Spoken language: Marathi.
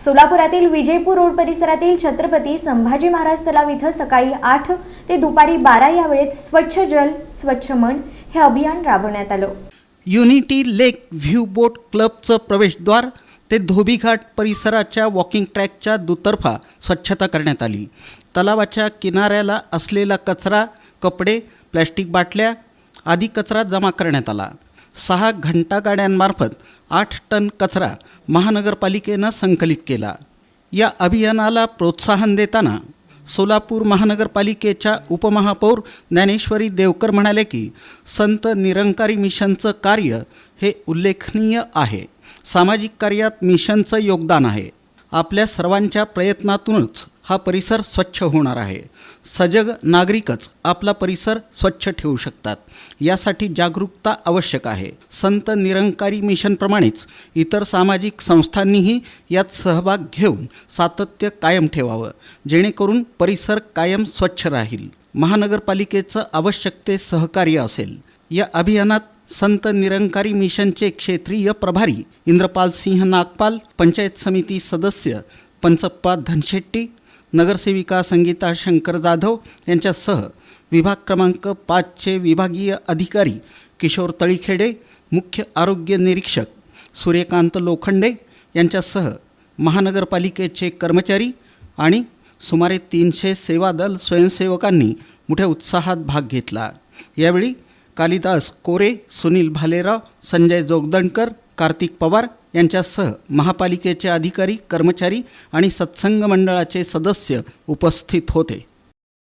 सोलापुरातील विजयपूर रोड परिसरातील छत्रपती संभाजी महाराज तलाव इथं सकाळी 8 ते दुपारी 12 या वेळेत स्वच्छ जल स्वच्छ मन हे अभियान राबवण्यात आलं। युनिटी लेक व्ह्यू बोट क्लबचं प्रवेशद्वार ते धोबीघाट परिसराच्या वॉकिंग ट्रॅकच्या दुतर्फा स्वच्छता करण्यात आली। तलावाच्या किनाऱ्याला असलेला कचरा, कपडे, प्लॅस्टिक बाटल्या आदी कचरा जमा करण्यात आला। 6 घंटागाड्यांमार्फत 8 टन कचरा महानगरपालिकेनं संकलित केला। या अभियानाला प्रोत्साहन देताना सोलापूर महानगरपालिकेच्या उपमहापौर ज्ञानेश्वरी देवकर म्हणाले की संत निरंकारी मिशनचं कार्य हे उल्लेखनीय आहे। सामाजिक कार्यात मिशनचं योगदान आहे। आपल्या सर्वांच्या प्रयत्नातूनच हा परिसर स्वच्छ होणार आहे। सजग नागरिकच आपला परिसर स्वच्छ ठेवू शकतात, यासाठी जागरूकता आवश्यक आहे। संत निरंकारी मिशनप्रमाणेच इतर सामाजिक संस्थांनीही यात सहभाग घेऊन सातत्य कायम ठेवावं, जेणेकरून परिसर कायम स्वच्छ राहील। महानगरपालिकेचं आवश्यक ते सहकार्य असेल। या अभियानात संत निरंकारी मिशनचे क्षेत्रीय प्रभारी इंद्रपाल सिंह नागपाल, पंचायत समिती सदस्य पंचप्पा धनशेट्टी, नगरसेविका संगीता शंकर जाधव यांच्यासह विभाग क्रमांक 5चे विभागीय अधिकारी किशोर तळीखेडे, मुख्य आरोग्य निरीक्षक सूर्यकांत लोखंडे यांच्यासह महानगरपालिकेचे कर्मचारी आणि सुमारे 300 सेवादल स्वयंसेवकांनी मोठ्या उत्साहात भाग घेतला। यावेळी कालिदास कोरे, सुनील भालेराव, संजय जोगदंडकर, कार्तिक पवार यांच्यासह महापालिकेचे अधिकारी, कर्मचारी आणि सत्संग मंडळाचे सदस्य उपस्थित होते।